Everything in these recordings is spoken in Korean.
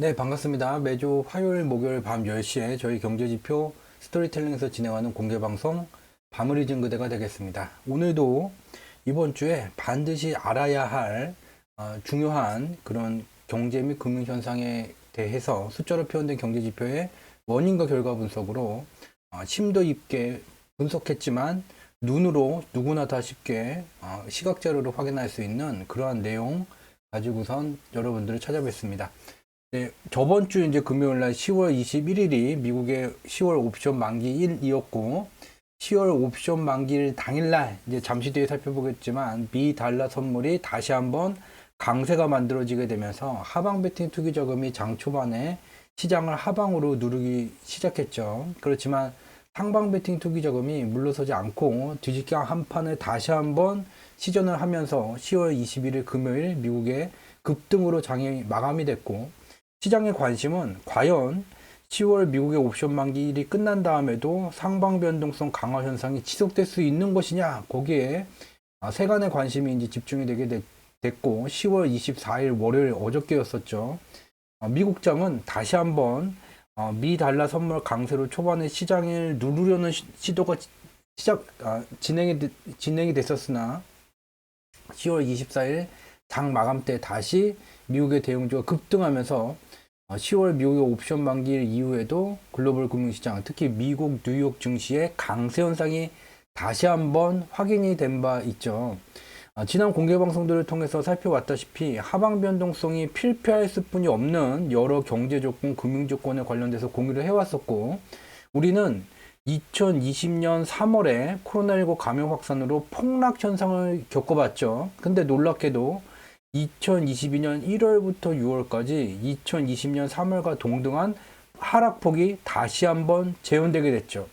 네, 반갑습니다. 매주 화요일, 목요일 밤 10시에 저희 경제지표 스토리텔링에서 진행하는 공개방송 밤을 잊은 그대가 되겠습니다. 오늘도 이번 주에 반드시 알아야 할 중요한 그런 경제 및 금융현상에 대해서 숫자로 표현된 경제지표의 원인과 결과 분석으로 심도 있게 분석했지만 눈으로 누구나 다 쉽게 시각자료로 확인할 수 있는 그러한 내용 가지고선 여러분들을 찾아뵙습니다. 네, 저번 주 이제 금요일 날 10월 21일이 미국의 10월 옵션 만기 1이었고 10월 옵션 만기일 당일날 이제 잠시 뒤에 살펴보겠지만 미 달러 선물이 다시 한번 강세가 만들어지게 되면서 하방 베팅 투기 자금이 장 초반에 시장을 하방으로 누르기 시작했죠. 그렇지만 상방 베팅 투기 자금이 물러서지 않고 뒤집기 한 판을 다시 한번 시전을 하면서 10월 21일 금요일 미국의 급등으로 장이 마감이 됐고 시장의 관심은 과연 10월 미국의 옵션 만기일이 끝난 다음에도 상방 변동성 강화 현상이 지속될 수 있는 것이냐 거기에 세간의 관심이 이제 집중이 되게 됐고 10월 24일 월요일 어저께였었죠. 미국장은 다시 한번 미 달러 선물 강세로 초반에 시장을 누르려는 시도가 진행이 됐었으나 10월 24일 장 마감 때 다시 미국의 대형주가 급등하면서 10월 미국의 옵션 만기일 이후에도 글로벌 금융시장, 특히 미국 뉴욕 증시의 강세 현상이 다시 한번 확인이 된 바 있죠. 지난 공개 방송들을 통해서 살펴왔다시피 하방 변동성이 필패할 수뿐이 없는 여러 경제 조건, 금융 조건에 관련돼서 공유를 해왔었고, 우리는 2020년 3월에 코로나19 감염 확산으로 폭락 현상을 겪어봤죠. 근데 놀랍게도 2022년 1월부터 6월까지 2020년 3월과 동등한 하락폭이 다시 한번 재현되게 됐죠.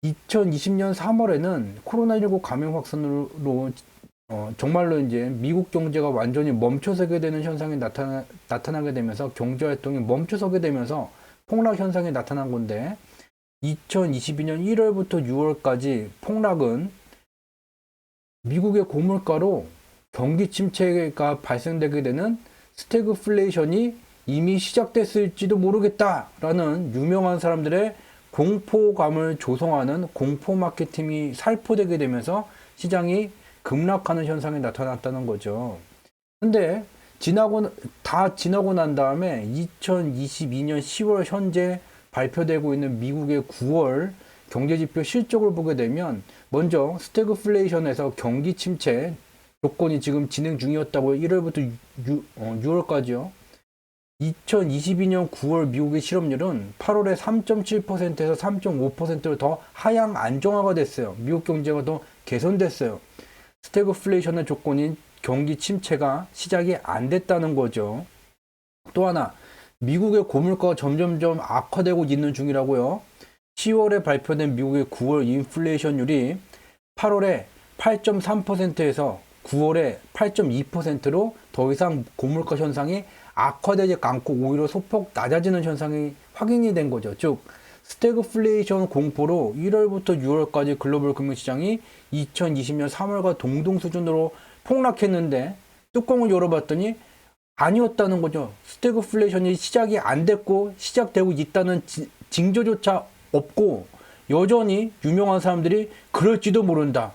2020년 3월에는 코로나19 감염 확산으로 정말로 이제 미국 경제가 완전히 멈춰서게 되는 현상이 나타나게 되면서 경제 활동이 멈춰서게 되면서 폭락 현상이 나타난 건데 2022년 1월부터 6월까지 폭락은 미국의 고물가로 경기 침체가 발생되게 되는 스태그플레이션이 이미 시작됐을지도 모르겠다라는 유명한 사람들의 공포감을 조성하는 공포 마케팅이 살포되게 되면서 시장이 급락하는 현상이 나타났다는 거죠. 근데 지나고 난 다음에 2022년 10월 현재 발표되고 있는 미국의 9월 경제지표 실적을 보게 되면 먼저 스태그플레이션에서 경기 침체 조건이 지금 진행 중이었다고 1월부터 6월까지요. 2022년 9월 미국의 실업률은 8월에 3.7%에서 3.5%로 더 하향 안정화가 됐어요. 미국 경제가 더 개선됐어요. 스태그플레이션의 조건인 경기 침체가 시작이 안 됐다는 거죠. 또 하나, 미국의 고물가가 점점점 악화되고 있는 중이라고요. 10월에 발표된 미국의 9월 인플레이션율이 8월에 8.3%에서 9월에 8.2%로 더 이상 고물가 현상이 악화되지 않고 오히려 소폭 낮아지는 현상이 확인이 된 거죠. 즉 스태그플레이션 공포로 1월부터 6월까지 글로벌 금융시장이 2020년 3월과 동등 수준으로 폭락했는데 뚜껑을 열어봤더니 아니었다는 거죠. 스태그플레이션이 시작이 안 됐고 시작되고 있다는 징조조차 없고 여전히 유명한 사람들이 그럴지도 모른다.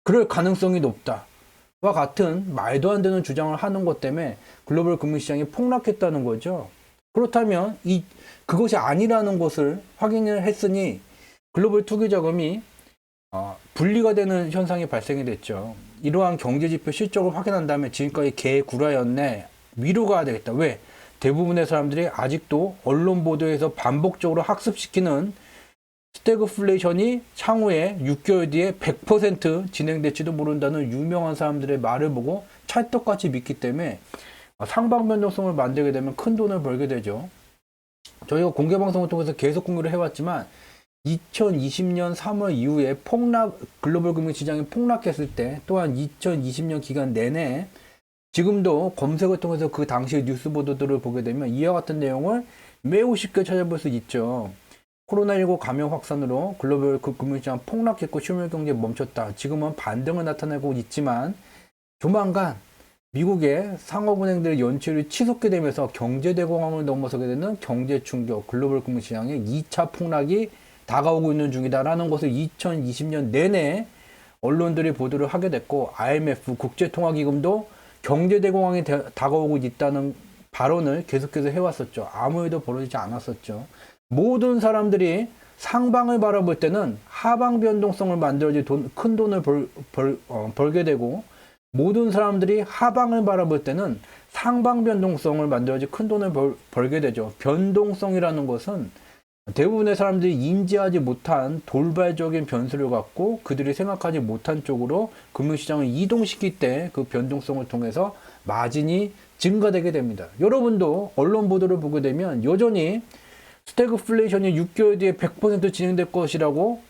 그럴 가능성이 높다. 와 같은 말도 안 되는 주장을 하는 것 때문에 글로벌 금융시장이 폭락했다는 거죠. 그렇다면 그것이 아니라는 것을 확인을 했으니 글로벌 투기 자금이 분리가 되는 현상이 발생이 됐죠. 이러한 경제지표 실적을 확인한 다음에 지금까지 개구라였네. 위로 가야 되겠다. 왜? 대부분의 사람들이 아직도 언론 보도에서 반복적으로 학습시키는 스태그플레이션이 향후에 6개월 뒤에 100% 진행될지도 모른다는 유명한 사람들의 말을 보고 찰떡같이 믿기 때문에 상방 변동성을 만들게 되면 큰 돈을 벌게 되죠. 저희가 공개 방송을 통해서 계속 공유를 해왔지만 2020년 3월 이후에 글로벌 금융시장이 폭락했을 때 또한 2020년 기간 내내 지금도 검색을 통해서 그 당시의 뉴스 보도들을 보게 되면 이와 같은 내용을 매우 쉽게 찾아볼 수 있죠. 코로나19 감염 확산으로 글로벌 금융시장 폭락했고 실물 경제 멈췄다. 지금은 반등을 나타내고 있지만 조만간 미국의 상업은행들의 연체율이 치솟게 되면서 경제대공황을 넘어서게 되는 경제 충격, 글로벌 금융시장의 2차 폭락이 다가오고 있는 중이다라는 것을 2020년 내내 언론들이 보도를 하게 됐고, IMF, 국제통화기금도 경제대공황이 다가오고 있다는 발언을 계속해서 해왔었죠. 아무 일도 벌어지지 않았었죠. 모든 사람들이 상방을 바라볼 때는 하방 변동성을 만들어질 큰 돈을 벌게 되고, 모든 사람들이 하방을 바라볼 때는 상방 변동성을 만들어질 큰 돈을 벌게 되죠. 변동성이라는 것은 대부분의 사람들이 인지하지 못한 돌발적인 변수를 갖고 그들이 생각하지 못한 쪽으로 금융시장을 이동시킬 때 그 변동성을 통해서 마진이 증가되게 됩니다. 여러분도 언론 보도를 보게 되면 여전히 스태그플레이션이 6개월 뒤에 100% 진행될 것이라고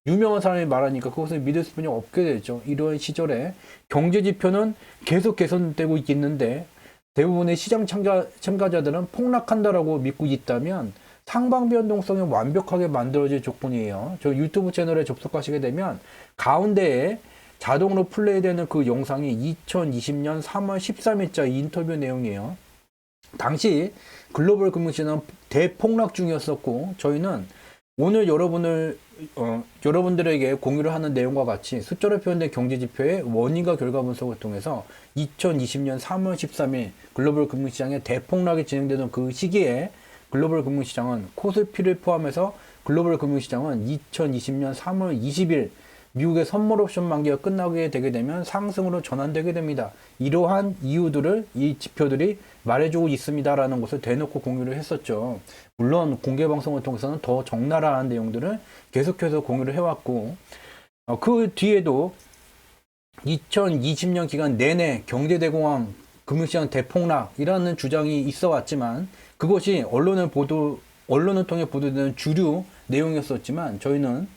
유명한 사람이 말하니까 그것을 믿을 수밖에 없게 되죠. 이러한 시절에 경제 지표는 계속 개선되고 있는데 대부분의 시장 참가자들은 폭락한다라고 믿고 있다면 상방 변동성이 완벽하게 만들어질 조건이에요. 저 유튜브 채널에 접속하시게 되면 가운데에 자동으로 플레이되는 그 영상이 2020년 3월 13일자 인터뷰 내용이에요. 당시 글로벌 금융시장은 대폭락 중이었었고, 저희는 오늘 여러분들에게 공유를 하는 내용과 같이 숫자로 표현된 경제지표의 원인과 결과 분석을 통해서 2020년 3월 13일 글로벌 금융시장의 대폭락이 진행되던 그 시기에 글로벌 금융시장은 코스피를 포함해서 글로벌 금융시장은 2020년 3월 20일 미국의 선물 옵션 만기가 끝나게 되게 되면 상승으로 전환되게 됩니다. 이러한 이유들을 이 지표들이 말해주고 있습니다라는 것을 대놓고 공유를 했었죠. 물론 공개 방송을 통해서는 더 적나라한 내용들을 계속해서 공유를 해왔고, 그 뒤에도 2020년 기간 내내 경제대공황, 금융시장 대폭락이라는 주장이 있어 왔지만 그것이 언론을 통해 보도되는 주류 내용이었었지만, 저희는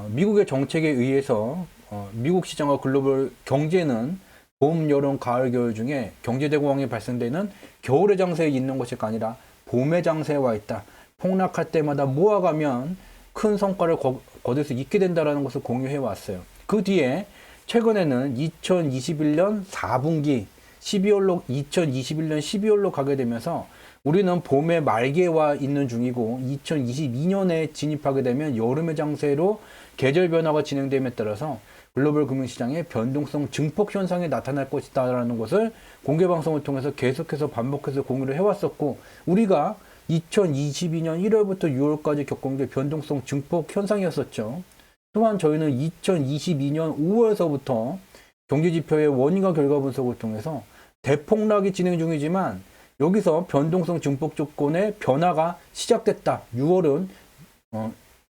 미국의 정책에 의해서 미국 시장과 글로벌 경제는 봄, 여름, 가을, 겨울 중에 경제대공황이 발생되는 겨울의 장세에 있는 것이 아니라 봄의 장세에 와 있다. 폭락할 때마다 모아가면 큰 성과를 거둘 수 있게 된다는 것을 공유해 왔어요. 그 뒤에 최근에는 2021년 4분기 2021년 12월로 가게 되면서 우리는 봄의 말기에 와 있는 중이고 2022년에 진입하게 되면 여름의 장세로 계절 변화가 진행됨에 따라서 글로벌 금융시장의 변동성 증폭 현상이 나타날 것이다 라는 것을 공개방송을 통해서 계속해서 반복해서 공유를 해왔었고, 우리가 2022년 1월부터 6월까지 겪은 게 변동성 증폭 현상이었었죠. 또한 저희는 2022년 5월서부터 경제지표의 원인과 결과 분석을 통해서 대폭락이 진행 중이지만 여기서 변동성 증폭 조건의 변화가 시작됐다.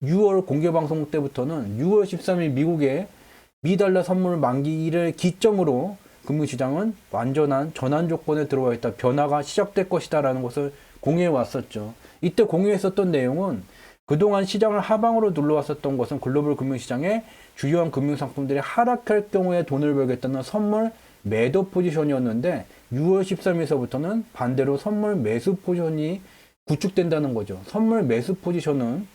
6월 공개방송 때부터는 6월 13일 미국의 미달러 선물 만기를 기점으로 금융시장은 완전한 전환 조건에 들어와 있다. 변화가 시작될 것이다 라는 것을 공유해 왔었죠. 이때 공유했었던 내용은 그동안 시장을 하방으로 눌러왔었던 것은 글로벌 금융시장의 주요한 금융상품들이 하락할 경우에 돈을 벌겠다는 선물 매도 포지션이었는데 6월 13일서부터는 반대로 선물 매수 포지션이 구축된다는 거죠. 선물 매수 포지션은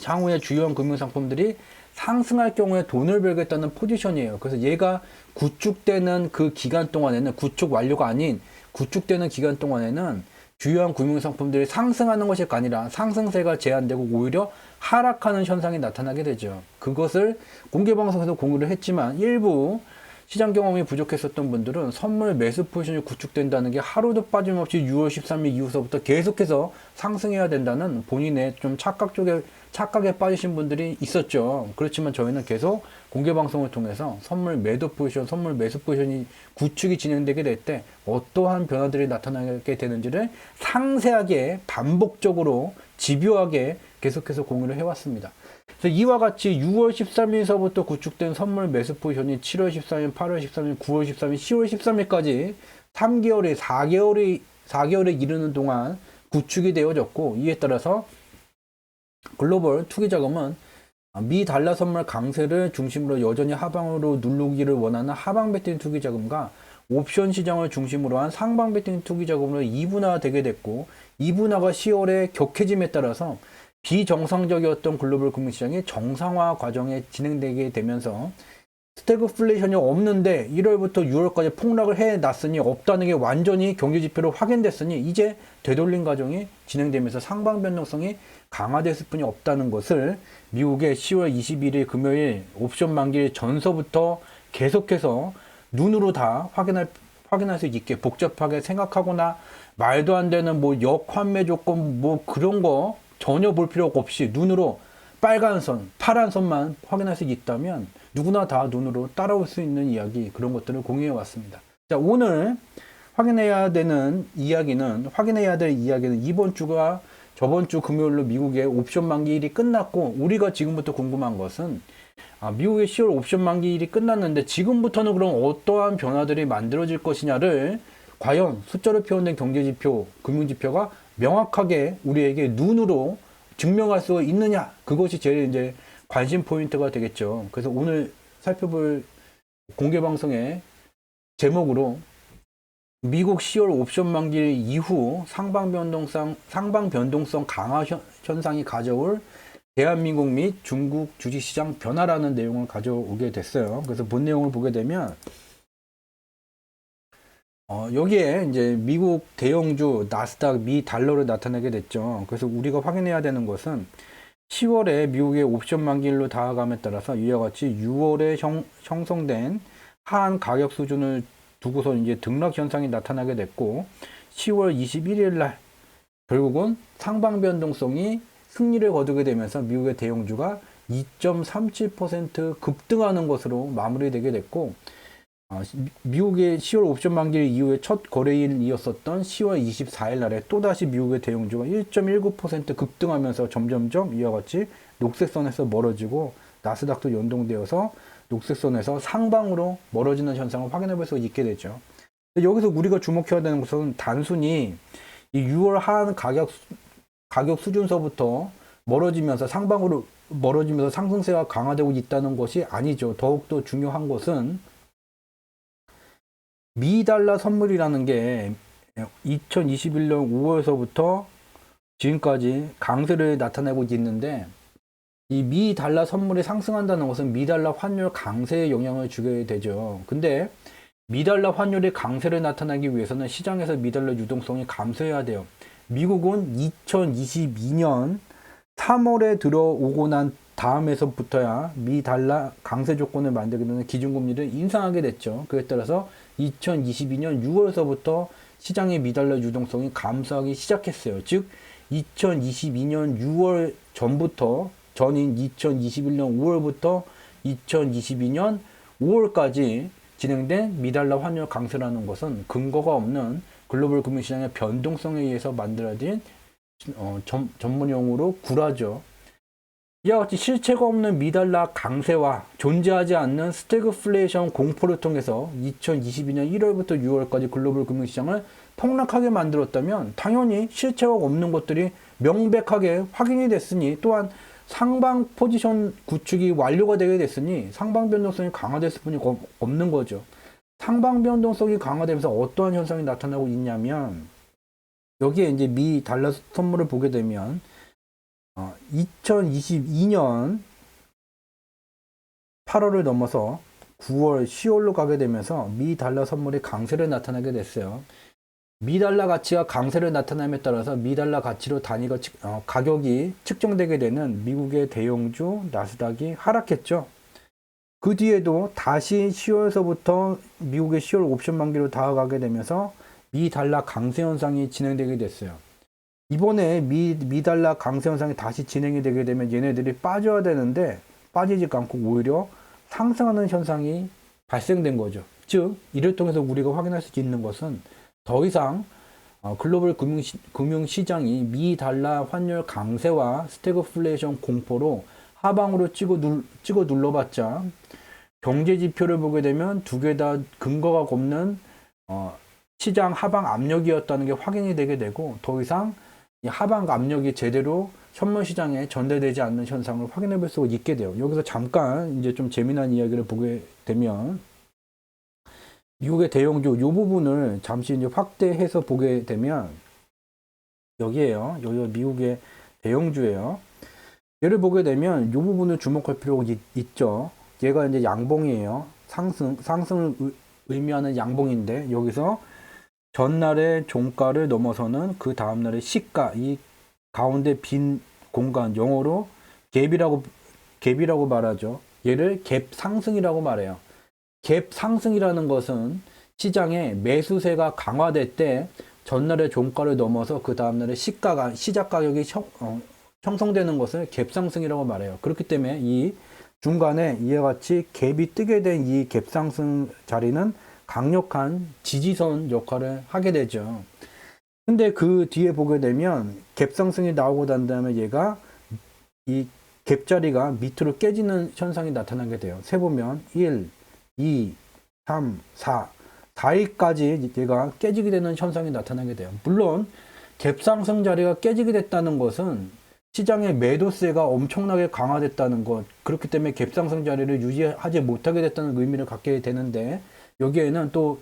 향후에 주요한 금융상품들이 상승할 경우에 돈을 벌겠다는 포지션이에요. 그래서 얘가 구축되는 그 기간 동안에는, 구축 완료가 아닌 구축되는 기간 동안에는 주요한 금융상품들이 상승하는 것이 아니라 상승세가 제한되고 오히려 하락하는 현상이 나타나게 되죠. 그것을 공개방송에서 공유를 했지만 일부 시장 경험이 부족했었던 분들은 선물 매수 포지션이 구축된다는 게 하루도 빠짐없이 6월 13일 이후서부터 계속해서 상승해야 된다는 본인의 좀 착각에 빠지신 분들이 있었죠. 그렇지만 저희는 계속 공개방송을 통해서 선물 매도 포지션, 선물 매수 포지션이 구축이 진행되게 될 때 어떠한 변화들이 나타나게 되는지를 상세하게 반복적으로 집요하게 계속해서 공유를 해왔습니다. 그래서 이와 같이 6월 13일서부터 구축된 선물 매수 포지션이 7월 13일, 8월 13일, 9월 13일, 10월 13일까지 4개월에 이르는 동안 구축이 되어졌고, 이에 따라서 글로벌 투기자금은 미 달러 선물 강세를 중심으로 여전히 하방으로 누르기를 원하는 하방 베팅 투기자금과 옵션 시장을 중심으로 한 상방 베팅 투기자금으로 이분화되게 됐고, 이분화가 10월에 격해짐에 따라서 비정상적이었던 글로벌 금융시장이 정상화 과정에 진행되게 되면서 스태그플레이션이 없는데 1월부터 6월까지 폭락을 해놨으니 없다는 게 완전히 경제 지표로 확인됐으니 이제 되돌림 과정이 진행되면서 상방 변동성이 강화됐을 뿐이 없다는 것을 미국의 10월 21일 금요일 옵션 만기일 전서부터 계속해서 눈으로 다 확인할 수 있게 복잡하게 생각하거나 말도 안 되는 뭐 역환매 조건 뭐 그런 거 전혀 볼 필요가 없이 눈으로 빨간 선, 파란 선만 확인할 수 있다면 누구나 다 눈으로 따라올 수 있는 이야기, 그런 것들을 공유해 왔습니다. 자, 오늘 확인해야 될 이야기는 이번 주가 저번 주 금요일로 미국의 옵션 만기일이 끝났고, 우리가 지금부터 궁금한 것은 미국의 10월 옵션 만기일이 끝났는데 지금부터는 그럼 어떠한 변화들이 만들어질 것이냐를 과연 숫자로 표현된 경제지표, 금융지표가 명확하게 우리에게 눈으로 증명할 수 있느냐, 그것이 제일 이제 관심 포인트가 되겠죠. 그래서 오늘 살펴볼 공개 방송의 제목으로 미국 10월 옵션 만기일 이후 상방 변동성 강화 현상이 가져올 대한민국 및 중국 주식시장 변화라는 내용을 가져오게 됐어요. 그래서 본 내용을 보게 되면 여기에 이제 미국 대형주 나스닥 미 달러를 나타내게 됐죠. 그래서 우리가 확인해야 되는 것은 10월에 미국의 옵션 만기일로 다가감에 따라서 이와 같이 6월에 형성된 하한 가격 수준을 두고서 이제 등락 현상이 나타나게 됐고, 10월 21일 날 결국은 상방 변동성이 승리를 거두게 되면서 미국의 대형주가 2.37% 급등하는 것으로 마무리되게 됐고, 미국의 10월 옵션 만기일 이후에 첫 거래일이었었던 10월 24일 날에 또다시 미국의 대형주가 1.19% 급등하면서 점점점 이와 같이 녹색선에서 멀어지고, 나스닥도 연동되어서 녹색선에서 상방으로 멀어지는 현상을 확인해 볼 수 있게 되죠. 여기서 우리가 주목해야 되는 것은 단순히 이 6월 하한 가격 수준서부터 멀어지면서 상방으로 멀어지면서 상승세가 강화되고 있다는 것이 아니죠. 더욱더 중요한 것은 미 달러 선물이라는 게 2021년 5월서부터 지금까지 강세를 나타내고 있는데, 이 미 달러 선물이 상승한다는 것은 미 달러 환율 강세에 영향을 주게 되죠. 근데 미 달러 환율의 강세를 나타내기 위해서는 시장에서 미 달러 유동성이 감소해야 돼요. 미국은 2022년 3월에 들어오고 난 다음에서부터야 미 달러 강세 조건을 만들게 되는 기준금리를 인상하게 됐죠. 그에 따라서 2022년 6월서부터 시장의 미 달러 유동성이 감소하기 시작했어요. 즉 2022년 6월 전인 2021년 5월부터 2022년 5월까지 진행된 미 달러 환율 강세라는 것은 근거가 없는 글로벌 금융시장의 변동성에 의해서 만들어진 전문용어로 구라죠. 이와 같이 실체가 없는 미달러 강세와 존재하지 않는 스태그플레이션 공포를 통해서 2022년 1월부터 6월까지 글로벌 금융시장을 폭락하게 만들었다면 당연히 실체가 없는 것들이 명백하게 확인이 됐으니, 또한 상방 포지션 구축이 완료가 되게 됐으니 상방 변동성이 강화됐을 뿐이 없는 거죠. 상방 변동성이 강화되면서 어떠한 현상이 나타나고 있냐면, 여기에 이제 미 달러 선물을 보게 되면 2022년 8월을 넘어서 9월, 10월로 가게 되면서 미 달러 선물이 강세를 나타나게 됐어요. 미 달러 가치가 강세를 나타남에 따라서 미 달러 가치로 단위가 가격이 측정되게 되는 미국의 대형주 나스닥이 하락했죠. 그 뒤에도 다시 10월서부터 미국의 10월 옵션 만기로 다가가게 되면서 미 달러 강세 현상이 진행되게 됐어요. 이번에 미 달러 강세 현상이 다시 진행이 되게 되면 얘네들이 빠져야 되는데 빠지지 않고 오히려 상승하는 현상이 발생된 거죠. 즉 이를 통해서 우리가 확인할 수 있는 것은 더 이상 글로벌 금융시장이 미 달러 환율 강세와 스태그플레이션 공포로 하방으로 찍어 눌러봤자 경제 지표를 보게 되면 두 개 다 근거가 없는 시장 하방 압력이었다는 게 확인이 되게 되고, 더 이상 이 하방 압력이 제대로 현물 시장에 전달되지 않는 현상을 확인해 볼 수 있게 돼요. 여기서 잠깐 이제 좀 재미난 이야기를 보게 되면, 미국의 대형주 이 부분을 잠시 이제 확대해서 보게 되면 여기에요. 여기가 미국의 대형주예요. 얘를 보게 되면 이 부분을 주목할 필요가 있죠. 얘가 이제 양봉이에요. 상승을 의미하는 양봉인데 여기서 전날의 종가를 넘어서는 그 다음날의 시가, 이 가운데 빈 공간, 영어로 갭이라고 말하죠. 얘를 갭 상승이라고 말해요. 갭 상승이라는 것은 시장에 매수세가 강화될 때 전날의 종가를 넘어서 그 다음날의 시작 가격이 형성되는 것을 갭 상승이라고 말해요. 그렇기 때문에 이 중간에 이와 같이 갭이 뜨게 된 이 갭 상승 자리는 강력한 지지선 역할을 하게 되죠. 근데 그 뒤에 보게 되면 갭 상승이 나오고 난 다음에 얘가 이 갭 자리가 밑으로 깨지는 현상이 나타나게 돼요. 세보면 1, 2, 3, 4, 4일까지 얘가 깨지게 되는 현상이 나타나게 돼요. 물론 갭 상승 자리가 깨지게 됐다는 것은 시장의 매도세가 엄청나게 강화됐다는 것, 그렇기 때문에 갭 상승 자리를 유지하지 못하게 됐다는 의미를 갖게 되는데, 여기에는 또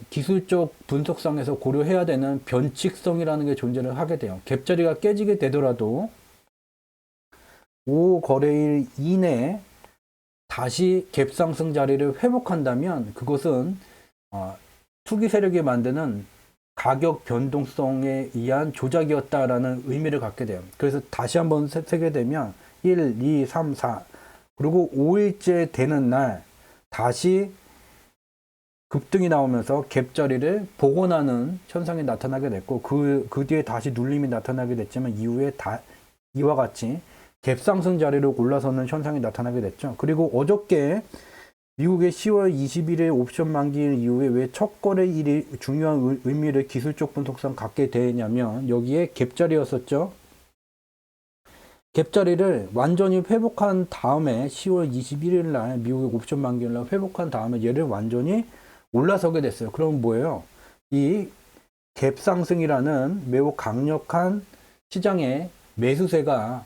기술적 분석상에서 고려해야 되는 변칙성이라는 게 존재를 하게 돼요. 갭 자리가 깨지게 되더라도 5거래일 이내에 다시 갭 상승 자리를 회복한다면 그것은 투기 세력이 만드는 가격 변동성에 의한 조작이었다라는 의미를 갖게 돼요. 그래서 다시 한번 세게 되면 1, 2, 3, 4 그리고 5일째 되는 날 다시 급등이 나오면서 갭 자리를 복원하는 현상이 나타나게 됐고 그 뒤에 다시 눌림이 나타나게 됐지만 이후에 이와 같이 갭 상승 자리로 올라서는 현상이 나타나게 됐죠. 그리고 어저께 미국의 10월 21일 옵션 만기일 이후에 왜 첫 거래일이 중요한 의미를 기술적 분석상 갖게 되냐면 여기에 갭 자리였었죠. 갭 자리를 완전히 회복한 다음에 10월 21일 날 미국의 옵션 만기일 날 회복한 다음에 얘를 완전히 올라서게 됐어요. 그럼 뭐예요? 이 갭 상승이라는 매우 강력한 시장의 매수세가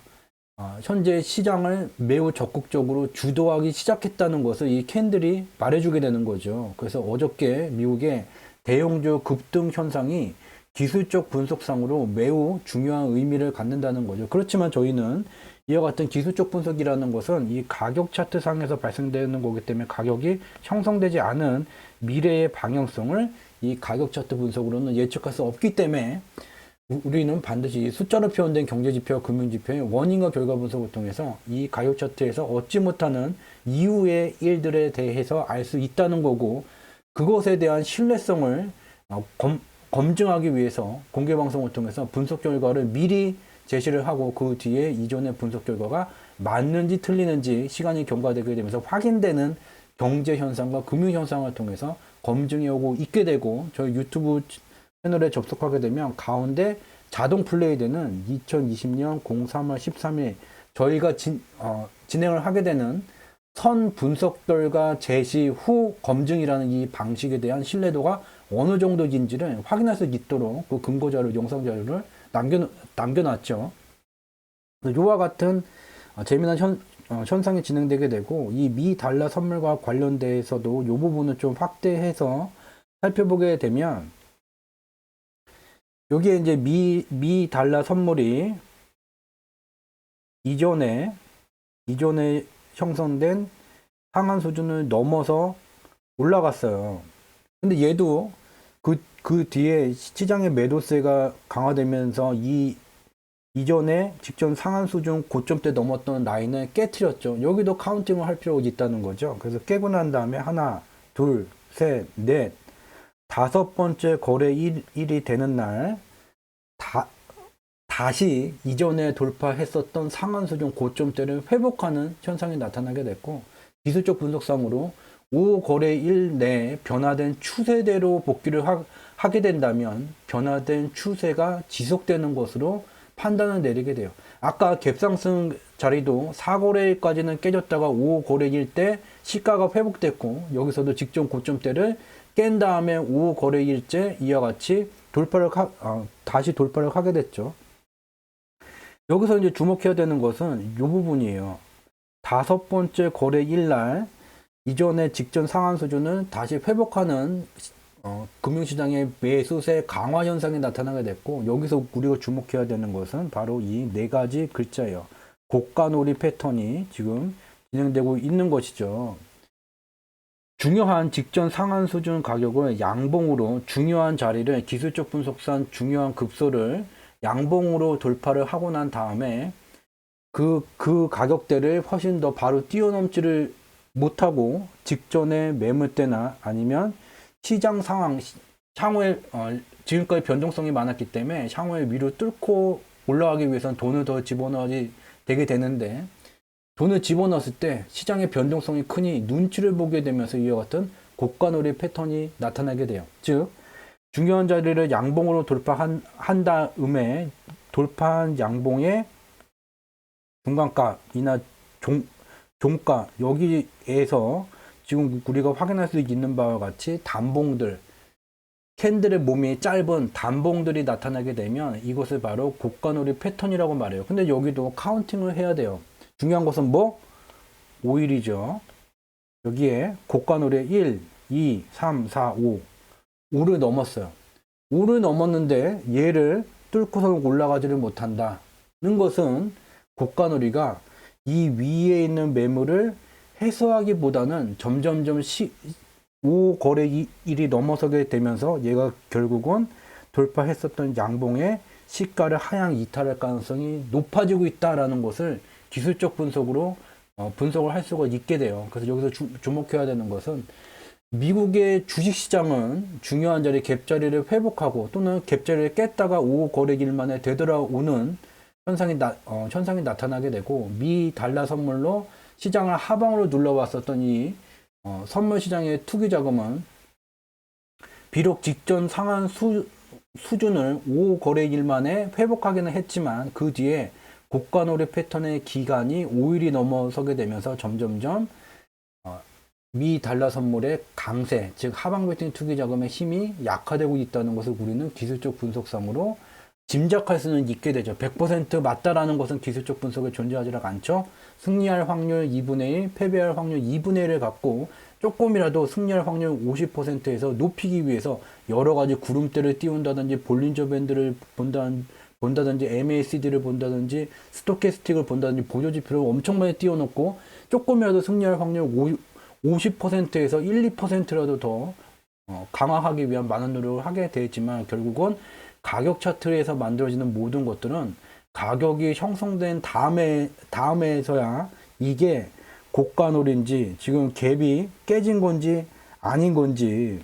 현재 시장을 매우 적극적으로 주도하기 시작했다는 것을 이 캔들이 말해주게 되는 거죠. 그래서 어저께 미국의 대형주 급등 현상이 기술적 분석상으로 매우 중요한 의미를 갖는다는 거죠. 그렇지만 저희는 이와 같은 기술적 분석이라는 것은 이 가격 차트 상에서 발생되는 거기 때문에 가격이 형성되지 않은 미래의 방향성을 이 가격 차트 분석으로는 예측할 수 없기 때문에 우리는 반드시 숫자로 표현된 경제지표와 금융지표의 원인과 결과 분석을 통해서 이 가격 차트에서 얻지 못하는 이후의 일들에 대해서 알 수 있다는 거고, 그것에 대한 신뢰성을 검증하기 위해서 공개방송을 통해서 분석 결과를 미리 제시를 하고 그 뒤에 이전의 분석 결과가 맞는지 틀리는지 시간이 경과되게 되면서 확인되는 경제 현상과 금융 현상을 통해서 검증해 오고 있게 되고, 저희 유튜브 채널에 접속하게 되면 가운데 자동 플레이되는 2020년 03월 13일 저희가 진행을 하게 되는 선 분석 결과 제시 후 검증이라는 이 방식에 대한 신뢰도가 어느 정도인지를 확인할 수 있도록 그 근거 자료, 영상 자료를 남겨놨죠. 이와 같은 재미난 현상이 진행되게 되고, 이 미 달러 선물과 관련돼서도 이 부분을 좀 확대해서 살펴보게 되면, 여기에 이제 미 달러 선물이 이전에 형성된 상한 수준을 넘어서 올라갔어요. 근데 얘도 그 뒤에 시장의 매도세가 강화되면서 이전에 직전 상한 수준 고점대 넘었던 라인을 깨트렸죠. 여기도 카운팅을 할 필요가 있다는 거죠. 그래서 깨고 난 다음에 하나, 둘, 셋, 넷, 5번째 거래일이 되는 날 다시 이전에 돌파했었던 상한 수준 고점대를 회복하는 현상이 나타나게 됐고, 기술적 분석상으로 5거래일 내에 변화된 추세대로 복귀를 하게 된다면 변화된 추세가 지속되는 것으로 판단을 내리게 돼요. 아까 갭상승 자리도 4거래일까지는 깨졌다가 5거래일 때 시가가 회복됐고, 여기서도 직전 고점대를 깬 다음에 5거래일째 이와 같이 다시 돌파를 하게 됐죠. 여기서 이제 주목해야 되는 것은 이 부분이에요. 5번째 거래일 날 이전의 직전 상한 수준을 다시 회복하는 금융시장의 매수세 강화 현상이 나타나게 됐고, 여기서 우리가 주목해야 되는 것은 바로 이 4가지 글자예요. 고가놀이 패턴이 지금 진행되고 있는 것이죠. 중요한 직전 상한 수준 가격을 양봉으로 중요한 자리를 기술적 분석상 중요한 급소를 양봉으로 돌파를 하고 난 다음에 그 가격대를 훨씬 더 바로 뛰어넘지를 못하고 직전에 매물대나 아니면 시장 상황, 향후에 지금까지 변동성이 많았기 때문에 향후에 위로 뚫고 올라가기 위해서는 돈을 더 집어넣어야 되게 되는데 돈을 집어넣었을 때 시장의 변동성이 크니 눈치를 보게 되면서 이와 같은 고가놀이 패턴이 나타나게 돼요. 즉 중요한 자리를 양봉으로 돌파한 다음에 돌파한 양봉의 중간가이나 종가 여기에서 지금 우리가 확인할 수 있는 바와 같이 단봉들 캔들의 몸이 짧은 단봉들이 나타나게 되면 이것을 바로 고가놀이 패턴이라고 말해요. 근데 여기도 카운팅을 해야 돼요. 중요한 것은 뭐? 5일이죠. 여기에 고가놀이 1, 2, 3, 4, 5. 5를 넘었어요. 5를 넘었는데 얘를 뚫고서 올라가지를 못한다는 것은 고가놀이가 이 위에 있는 매물을 해소하기보다는 점점점 5거래일이 넘어서게 되면서 얘가 결국은 돌파했었던 양봉의 시가를 하향 이탈할 가능성이 높아지고 있다라는 것을 기술적 분석으로 분석을 할 수가 있게 돼요. 그래서 여기서 주목해야 되는 것은 미국의 주식시장은 중요한 자리 갭자리를 회복하고 또는 갭자리를 깼다가 5거래일 만에 되돌아오는 현상이 나타나게 되고 미 달러 선물로 시장을 하방으로 눌러왔었던 이 선물 시장의 투기 자금은 비록 직전 상한 수준을 5거래일 만에 회복하기는 했지만 그 뒤에 고가놀이 패턴의 기간이 5일이 넘어서게 되면서 점점점 미 달러 선물의 강세, 즉 하방 베팅 투기 자금의 힘이 약화되고 있다는 것을 우리는 기술적 분석상으로 짐작할 수는 있게 되죠. 100% 맞다라는 것은 기술적 분석에 존재하지 않죠. 승리할 확률 2분의 1, 패배할 확률 2분의 1을 갖고 조금이라도 승리할 확률 50%에서 높이기 위해서 여러 가지 구름대를 띄운다든지 볼린저 밴드를 본다든지 MACD를 본다든지 스토캐스틱을 본다든지 보조지표를 엄청 많이 띄워놓고 조금이라도 승리할 확률 50%에서 1, 2%라도 더 강화하기 위한 많은 노력을 하게 되지만 결국은 가격 차트에서 만들어지는 모든 것들은 가격이 형성된 다음에서야 이게 고가놀인지 지금 갭이 깨진 건지 아닌 건지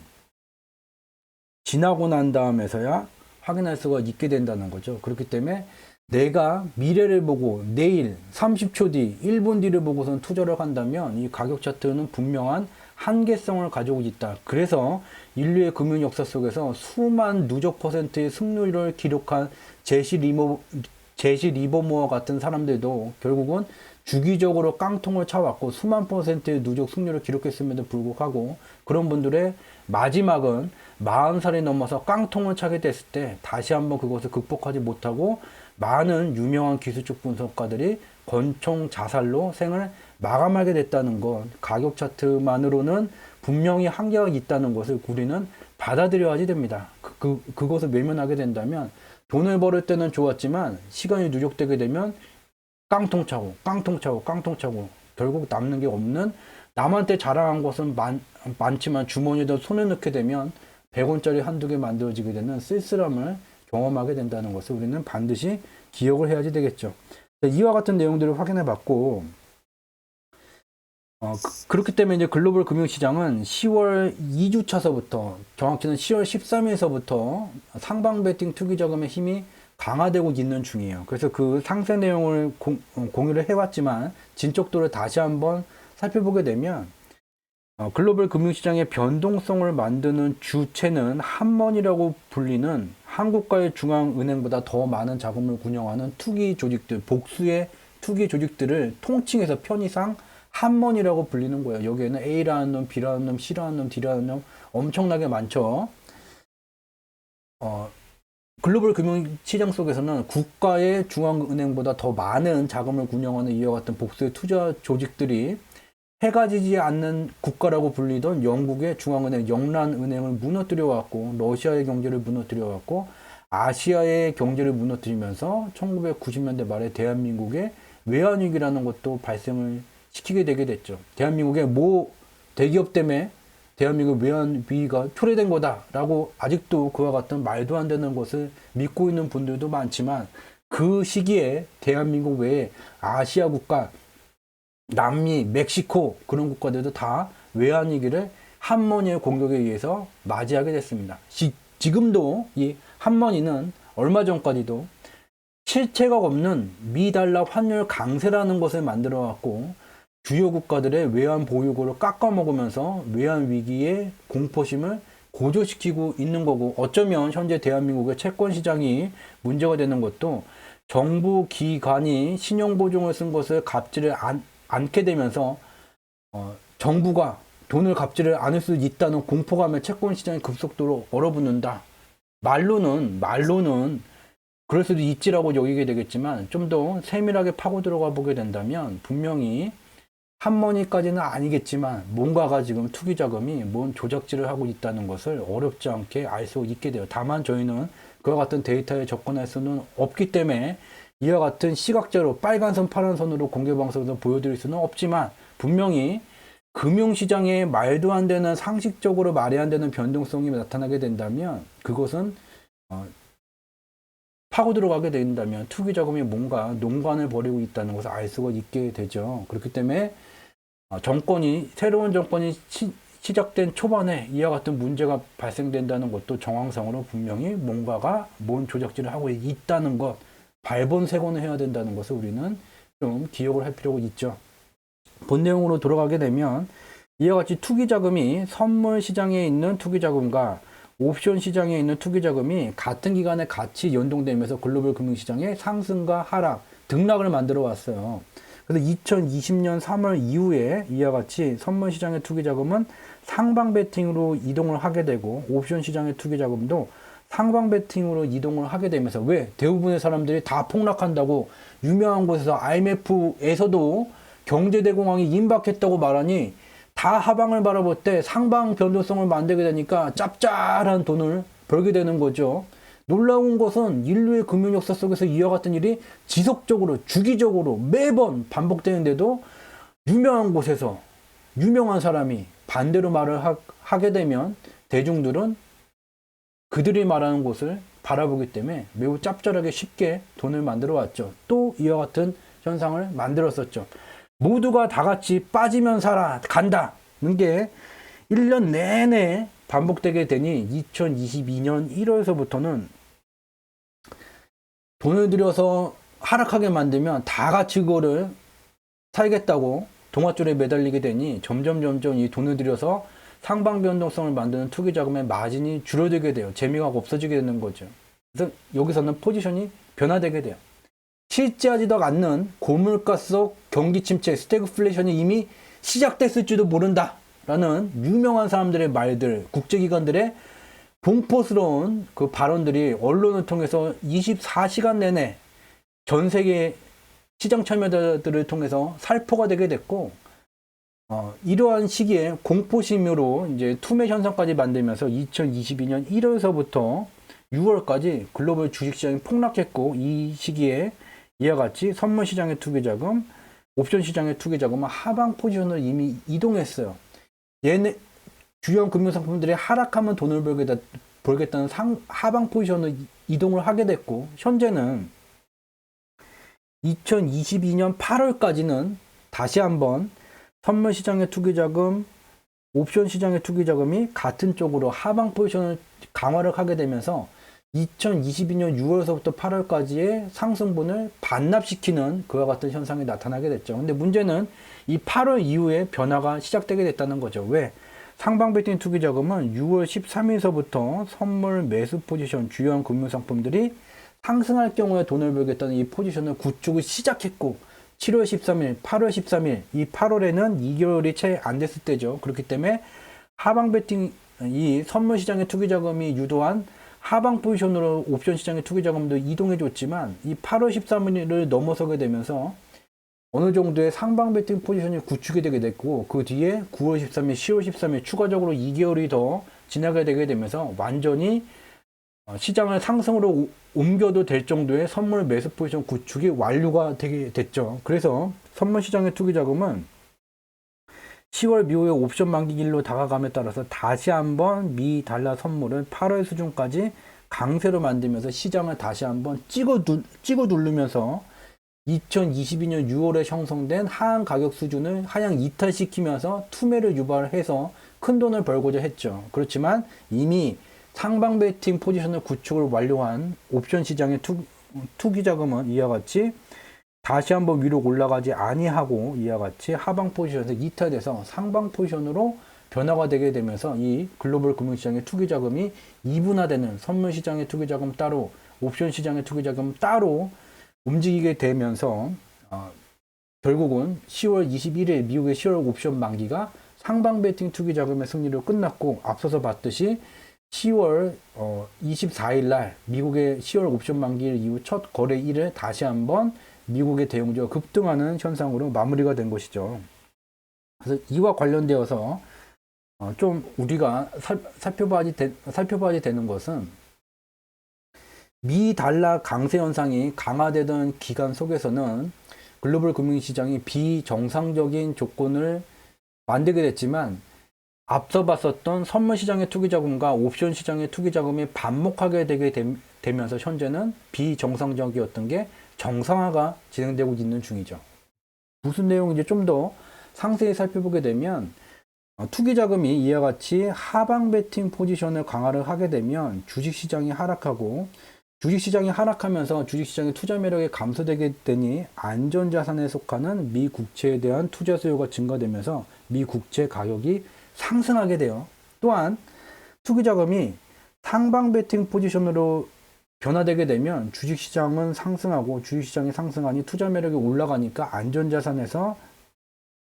지나고 난 다음에서야 확인할 수가 있게 된다는 거죠. 그렇기 때문에 내가 미래를 보고 내일 30초 뒤 1분 뒤를 보고선 투자를 한다면 이 가격 차트는 분명한 한계성을 가지고 있다. 그래서 인류의 금융 역사 속에서 수만 누적 퍼센트의 승률을 기록한 제시 리버모어 같은 사람들도 결국은 주기적으로 깡통을 차왔고 수만 퍼센트의 누적 승률을 기록했음에도 불구하고 그런 분들의 마지막은 40살이 넘어서 깡통을 차게 됐을 때 다시 한번 그것을 극복하지 못하고 많은 유명한 기술적 분석가들이 권총 자살로 생을 마감하게 됐다는 것, 가격 차트만으로는 분명히 한계가 있다는 것을 우리는 받아들여야지 됩니다. 그것을 외면하게 된다면 돈을 벌을 때는 좋았지만 시간이 누적되게 되면 깡통 차고 결국 남는 게 없는 남한테 자랑한 것은 많지만 주머니에다 손을 넣게 되면 100원짜리 한두 개 만들어지게 되는 쓸쓸함을 경험하게 된다는 것을 우리는 반드시 기억을 해야지 되겠죠. 이와 같은 내용들을 확인해 봤고 그렇기 때문에 이제 글로벌 금융시장은 10월 2주차서부터 정확히는 10월 13일서부터 상방 베팅 투기 자금의 힘이 강화되고 있는 중이에요. 그래서 그 상세 내용을 공유를 해왔지만 진척도를 다시 한번 살펴보게 되면 글로벌 금융시장의 변동성을 만드는 주체는 한먼이라고 불리는 한국과의 중앙은행보다 더 많은 자금을 운영하는 투기 조직들, 복수의 투기 조직들을 통칭해서 편의상 한먼이라고 불리는 거예요. 여기에는 A라는 놈, B라는 놈, C라는 놈, D라는 놈 엄청나게 많죠. 글로벌 금융시장 속에서는 국가의 중앙은행보다 더 많은 자금을 운영하는 이와 같은 복수의 투자 조직들이 해가 지지 않는 국가라고 불리던 영국의 중앙은행 영란은행을 무너뜨려 왔고 러시아의 경제를 무너뜨려 왔고 아시아의 경제를 무너뜨리면서 1990년대 말에 대한민국의 외환위기라는 것도 발생을 시키게 되게 됐죠. 대한민국의 대기업 때문에 대한민국 외환 위기가 초래된 거다라고 아직도 그와 같은 말도 안 되는 것을 믿고 있는 분들도 많지만, 그 시기에 대한민국 외에 아시아 국가, 남미, 멕시코 그런 국가들도 다 외환 위기를 한머니의 공격에 의해서 맞이하게 됐습니다. 지금도 이 한머니는 얼마 전까지도 실체가 없는 미달러 환율 강세라는 것을 만들어 왔고, 주요 국가들의 외환 보유고를 깎아먹으면서 외환 위기의 공포심을 고조시키고 있는 거고, 어쩌면 현재 대한민국의 채권 시장이 문제가 되는 것도 정부 기관이 신용보증을 쓴 것을 갚지를 않게 되면서 정부가 돈을 갚지를 않을 수 있다는 공포감에 채권 시장이 급속도로 얼어붙는다. 말로는 그럴 수도 있지라고 여기게 되겠지만, 좀 더 세밀하게 파고 들어가 보게 된다면 분명히 한머니까지는 아니겠지만 뭔가가 지금 투기 자금이 뭔 조작질을 하고 있다는 것을 어렵지 않게 알 수 있게 돼요. 다만 저희는 그와 같은 데이터에 접근할 수는 없기 때문에 이와 같은 시각자로 빨간선 파란선으로 공개방송에서 보여드릴 수는 없지만, 분명히 금융시장에 말도 안 되는, 상식적으로 말이 안 되는 변동성이 나타나게 된다면, 그것은 파고 들어가게 된다면 투기 자금이 뭔가 농간을 벌이고 있다는 것을 알 수가 있게 되죠. 그렇기 때문에 새로운 정권이 시작된 초반에 이와 같은 문제가 발생된다는 것도 정황상으로 분명히 뭔 조작질을 하고 있다는 것, 발본색원을 해야 된다는 것을 우리는 좀 기억을 할 필요가 있죠. 본 내용으로 돌아가게 되면, 이와 같이 투기 자금이 선물 시장에 있는 투기 자금과 옵션 시장에 있는 투기 자금이 같은 기간에 같이 연동되면서 글로벌 금융시장의 상승과 하락, 등락을 만들어 왔어요. 그래서 2020년 3월 이후에 이와 같이 선물 시장의 투기 자금은 상방 베팅으로 이동을 하게 되고, 옵션 시장의 투기 자금도 상방 베팅으로 이동을 하게 되면서, 왜? 대부분의 사람들이 다 폭락한다고 유명한 곳에서 IMF에서도 경제대공황이 임박했다고 말하니 다 하방을 바라볼 때 상방 변동성을 만들게 되니까 짭짤한 돈을 벌게 되는 거죠. 놀라운 것은 인류의 금융 역사 속에서 이와 같은 일이 지속적으로, 주기적으로 매번 반복되는데도 유명한 곳에서 유명한 사람이 반대로 말을 하게 되면 대중들은 그들이 말하는 곳을 바라보기 때문에 매우 짭짤하게 쉽게 돈을 만들어 왔죠. 또 이와 같은 현상을 만들었었죠. 모두가 다 같이 빠지면 간다는 게 1년 내내 반복되게 되니 2022년 1월서부터는 돈을 들여서 하락하게 만들면 다 같이 그거를 살겠다고 동아줄에 매달리게 되니 점점 이 돈을 들여서 상방 변동성을 만드는 투기 자금의 마진이 줄어들게 돼요. 재미가 없어지게 되는 거죠. 그래서 여기서는 포지션이 변화되게 돼요. 실제하지도 않는 고물가 속 경기 침체, 스태그플레이션이 이미 시작됐을지도 모른다라는 유명한 사람들의 말들, 국제기관들의 공포스러운 그 발언들이 언론을 통해서 24시간 내내 전 세계 시장 참여자들을 통해서 살포가 되게 됐고, 이러한 시기에 공포심으로 이제 투매 현상까지 만들면서 2022년 1월서부터 6월까지 글로벌 주식시장이 폭락했고, 이 시기에 이와 같이 선물 시장의 투기 자금, 옵션 시장의 투기 자금은 하방 포지션을 이미 이동했어요. 주요 금융상품들이 하락하면 돈을 벌겠다는 하방 포지션을 이동을 하게 됐고, 현재는 2022년 8월까지는 다시 한번 선물 시장의 투기 자금, 옵션 시장의 투기 자금이 같은 쪽으로 하방 포지션을 강화를 하게 되면서 2022년 6월서부터 8월까지의 상승분을 반납시키는 그와 같은 현상이 나타나게 됐죠. 근데 문제는 이 8월 이후에 변화가 시작되게 됐다는 거죠. 왜? 상방 베팅 투기 자금은 6월 13일서부터 선물 매수 포지션, 주요한 금융상품들이 상승할 경우에 돈을 벌겠다는 이 포지션을 구축을 시작했고, 7월 13일, 8월 13일, 이 8월에는 2개월이 채 안 됐을 때죠. 그렇기 때문에 하방 베팅, 이 선물 시장의 투기 자금이 유도한 하방 포지션으로 옵션 시장의 투기 자금도 이동해 줬지만, 이 8월 13일을 넘어서게 되면서 어느 정도의 상방 베팅 포지션이 구축이 되게 됐고, 그 뒤에 9월 13일, 10월 13일 추가적으로 2개월이 더 지나게 되게 되면서 완전히 시장을 상승으로 옮겨도 될 정도의 선물 매수 포지션 구축이 완료가 되게 됐죠. 그래서 선물 시장의 투기 자금은 10월 미국의 옵션 만기일로 다가감에 따라서 다시 한번 미 달러 선물을 8월 수준까지 강세로 만들면서 시장을 다시 한번 찍어 누르면서 2022년 6월에 형성된 하한 가격 수준을 하향 이탈시키면서 투매를 유발해서 큰 돈을 벌고자 했죠. 그렇지만 이미 상방 베팅 포지션을 구축을 완료한 옵션 시장의 투기 자금은 이와 같이 다시 한번 위로 올라가지 아니하고 이와 같이 하방 포지션에서 이탈돼서 상방 포지션으로 변화가 되게 되면서 이 글로벌 금융시장의 투기 자금이 이분화되는 선물 시장의 투기 자금 따로 옵션 시장의 투기 자금 따로 움직이게 되면서 결국은 10월 21일 미국의 10월 옵션 만기가 상방 베팅 투기 자금의 승리로 끝났고 앞서서 봤듯이 10월 24일 날 미국의 10월 옵션 만기일 이후 첫 거래일에 다시 한번 미국의 대형주가 급등하는 현상으로 마무리가 된 것이죠. 그래서 이와 관련되어서 좀 우리가 살펴봐야 되는 것은 미 달러 강세 현상이 강화되던 기간 속에서는 글로벌 금융시장이 비정상적인 조건을 만들게 됐지만 앞서 봤었던 선물 시장의 투기 자금과 옵션 시장의 투기 자금이 반목하게 되게 되면서 현재는 비정상적이었던 게 정상화가 진행되고 있는 중이죠. 무슨 내용인지 좀 더 상세히 살펴보게 되면 투기 자금이 이와 같이 하방 베팅 포지션을 강화를 하게 되면 주식시장이 하락하고 주식시장이 하락하면서 주식시장의 투자 매력이 감소되게 되니 안전자산에 속하는 미 국채에 대한 투자 수요가 증가되면서 미 국채 가격이 상승하게 돼요. 또한 투기 자금이 상방 베팅 포지션으로 변화되게 되면 주식시장은 상승하고 주식시장이 상승하니 투자 매력이 올라가니까 안전자산에서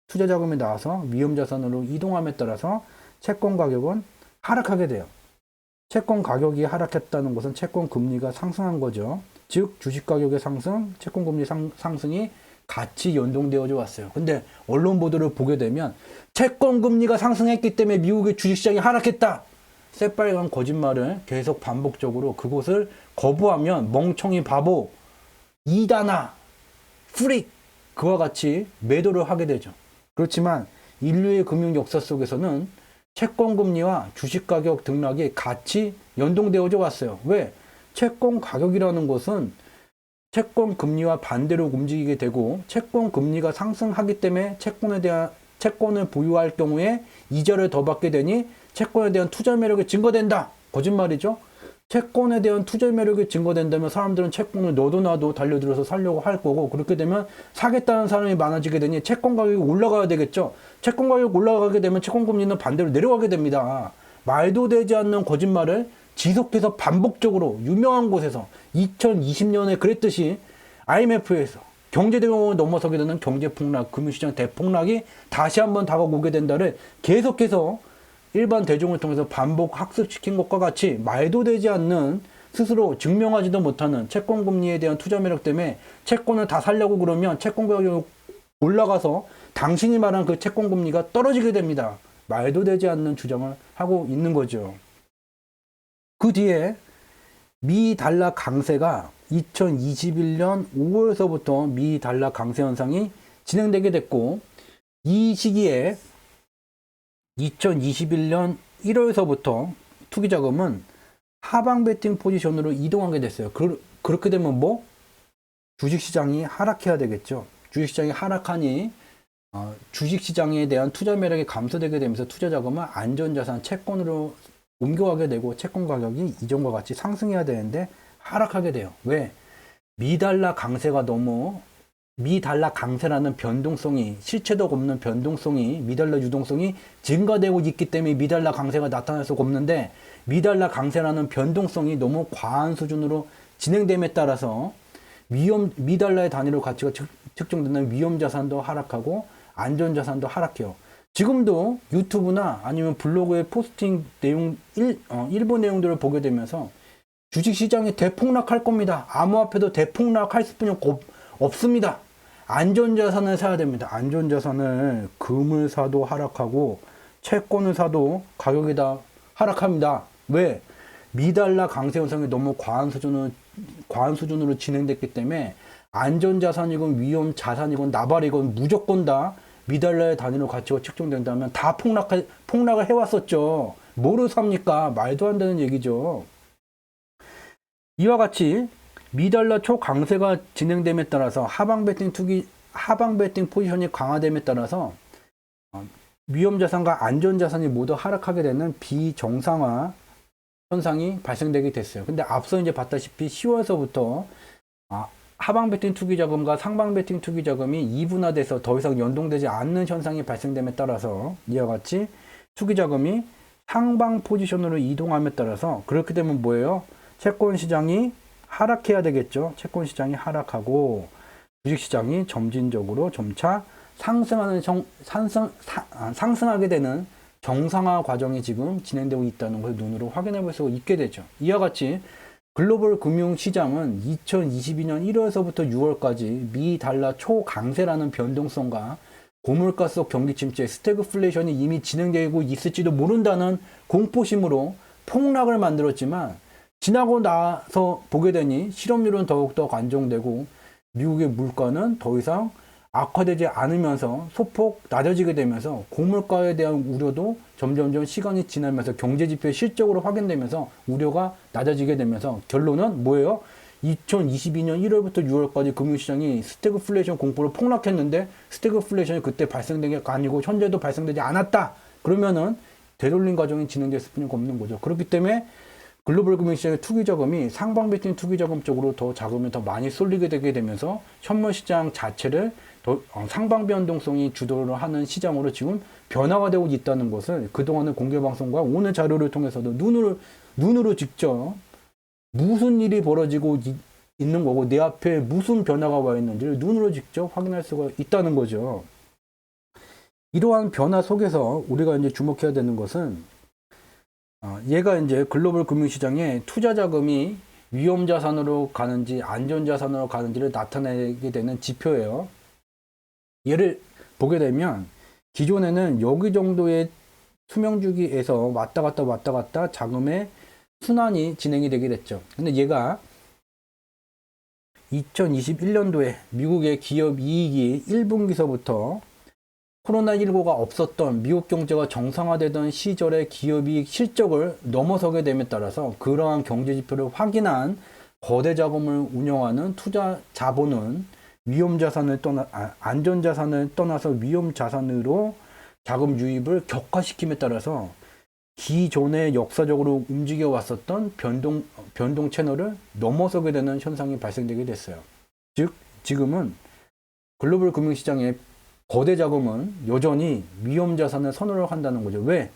투자 자금이 나와서 위험자산으로 이동함에 따라서 채권 가격은 하락하게 돼요. 채권 가격이 하락했다는 것은 채권 금리가 상승한 거죠. 즉 주식 가격의 상승, 채권 금리 상승이 같이 연동되어져 왔어요. 근데 언론 보도를 보게 되면 채권 금리가 상승했기 때문에 미국의 주식시장이 하락했다. 새빨간 거짓말을 계속 반복적으로 그것을 거부하면 멍청이 바보, 이단아, 프릭 그와 같이 매도를 하게 되죠. 그렇지만 인류의 금융 역사 속에서는 채권 금리와 주식 가격 등락이 같이 연동되어져 왔어요. 왜? 채권 가격이라는 것은 채권 금리와 반대로 움직이게 되고 채권 금리가 상승하기 때문에 채권을 보유할 경우에 이자를 더 받게 되니 채권에 대한 투자 매력이 증가된다. 거짓말이죠. 채권에 대한 투자 매력이 증가된다면 사람들은 채권을 너도 나도 달려들어서 살려고 할 거고 그렇게 되면 사겠다는 사람이 많아지게 되니 채권 가격이 올라가야 되겠죠. 채권 가격이 올라가게 되면 채권 금리는 반대로 내려가게 됩니다. 말도 되지 않는 거짓말을 지속해서 반복적으로 유명한 곳에서 2020년에 그랬듯이 IMF에서 경제대공을 넘어서게 되는 경제폭락, 금융시장 대폭락이 다시 한번 다가오게 된다를 계속해서 일반 대중을 통해서 반복 학습시킨 것과 같이 말도 되지 않는 스스로 증명하지도 못하는 채권 금리에 대한 투자 매력 때문에 채권을 다 살려고 그러면 채권 가격이 올라가서 당신이 말한 그 채권 금리가 떨어지게 됩니다. 말도 되지 않는 주장을 하고 있는 거죠. 그 뒤에 미 달러 강세가 2021년 5월서부터 미 달러 강세 현상이 진행되게 됐고 이 시기에 2021년 1월서부터 투기 자금은 하방 베팅 포지션으로 이동하게 됐어요. 그렇게 되면 뭐? 주식시장이 하락해야 되겠죠. 주식시장이 하락하니 주식시장에 대한 투자 매력이 감소되게 되면서 투자 자금은 안전자산 채권으로 옮겨가게 되고 채권 가격이 이전과 같이 상승해야 되는데 하락하게 돼요. 왜? 미달러 강세가 너무 미달러 강세라는 변동성이 실체도 없는 변동성이 미달러 유동성이 증가되고 있기 때문에 미달러 강세가 나타날 수가 없는데 미달러 강세라는 변동성이 너무 과한 수준으로 진행됨에 따라서 미달러의 단위로 가치가 측정되는 위험자산도 하락하고 안전자산도 하락해요. 지금도 유튜브나 아니면 블로그에 포스팅 내용 일부 내용들을 보게 되면서 주식시장이 대폭락할 겁니다. 암호화폐도 대폭락할 수뿐이 없습니다. 안전자산을 사야 됩니다. 안전자산을 금을 사도 하락하고 채권을 사도 가격이 다 하락합니다. 왜? 미달러 강세 현상이 너무 과한 수준으로 진행됐기 때문에 안전자산이건 위험자산이건 나발이건 무조건 다 미달러의 단위로 가치가 측정된다면 다 폭락을 해왔었죠. 뭐로 삽니까? 말도 안 되는 얘기죠. 이와 같이 미달러 초강세가 진행됨에 따라서 하방 베팅 포지션이 강화됨에 따라서 위험자산과 안전자산이 모두 하락하게 되는 비정상화 현상이 발생되게 됐어요. 근데 앞서 이제 봤다시피 10월서부터 하방 베팅 투기 자금과 상방 베팅 투기 자금이 이분화돼서 더 이상 연동되지 않는 현상이 발생됨에 따라서 이와 같이 투기 자금이 상방 포지션으로 이동함에 따라서 그렇게 되면 뭐예요? 채권 시장이 하락해야 되겠죠. 채권 시장이 하락하고 주식 시장이 점진적으로 점차 상승하게 되는 정상화 과정이 지금 진행되고 있다는 것을 눈으로 확인해 볼 수가 있게 되죠. 이와 같이 글로벌 금융시장은 2022년 1월서부터 6월까지 미 달러 초강세라는 변동성과 고물가 속 경기 침체, 스태그플레이션이 이미 진행되고 있을지도 모른다는 공포심으로 폭락을 만들었지만 지나고 나서 보게 되니 실업률은 더욱더 안정되고 미국의 물가는 더 이상 악화되지 않으면서 소폭 낮아지게 되면서 고물가에 대한 우려도 점점점 시간이 지나면서 경제지표의 실적으로 확인되면서 우려가 낮아지게 되면서 결론은 뭐예요? 2022년 1월부터 6월까지 금융시장이 스태그플레이션 공포로 폭락했는데 스태그플레이션이 그때 발생된 게 아니고 현재도 발생되지 않았다. 그러면은 되돌림 과정이 진행될 수뿐이 없는 거죠. 그렇기 때문에 글로벌 금융시장의 투기자금이 상방 베팅 투기자금 쪽으로 더 자금이 더 많이 쏠리게 되게 되면서 현물시장 자체를 상방 변동성이 주도를 하는 시장으로 지금 변화가 되고 있다는 것을 그동안의 공개방송과 오늘 자료를 통해서도 눈으로 직접 무슨 일이 벌어지고 있는 거고 내 앞에 무슨 변화가 와 있는지를 눈으로 직접 확인할 수가 있다는 거죠. 이러한 변화 속에서 우리가 이제 주목해야 되는 것은 얘가 이제 글로벌 금융시장에 투자 자금이 위험 자산으로 가는지 안전 자산으로 가는지를 나타내게 되는 지표예요. 얘를 보게 되면 기존에는 여기 정도의 수명주기에서 왔다 갔다 자금의 순환이 진행이 되게 됐죠. 근데 얘가 2021년도에 미국의 기업 이익이 1분기서부터 코로나19가 없었던 미국 경제가 정상화되던 시절의 기업이익 실적을 넘어서게 됨에 따라서 그러한 경제지표를 확인한 거대 자금을 운영하는 투자 자본은 안전자산을 떠나서 위험자산으로 자금 유입을 격화시킴에 따라서 기존에 역사적으로 움직여 왔었던 변동 채널을 넘어서게 되는 현상이 발생되게 됐어요. 즉, 지금은 글로벌 금융시장의 거대 자금은 여전히 위험 자산을 선호를 한다는 거죠. 왜?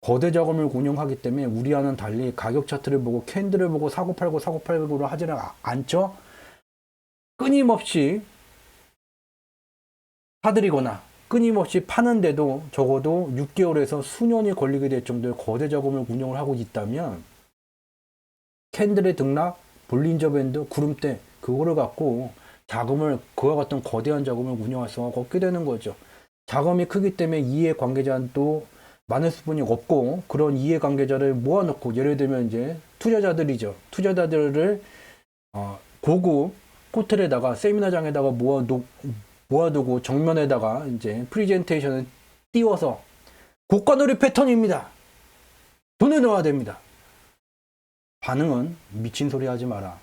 거대 자금을 운용하기 때문에 우리와는 달리 가격 차트를 보고 캔들을 보고 사고팔고를 하지는 않죠. 끊임없이 사들이거나 끊임없이 파는데도 적어도 6개월에서 수년이 걸리게 될 정도의 거대 자금을 운용을 하고 있다면 캔들의 등락, 볼린저 밴드, 구름대 그거를 갖고 그와 같은 거대한 자금을 운영할 수가 없게 되는 거죠. 자금이 크기 때문에 이해관계자도 많을 수뿐이 없고 그런 이해관계자를 모아놓고 예를 들면 이제 투자자들이죠. 투자자들을 고급 호텔에다가 세미나장에다가 모아두고 정면에다가 이제 프리젠테이션을 띄워서 고가놀이 패턴입니다. 돈을 넣어야 됩니다. 반응은 미친 소리 하지 마라.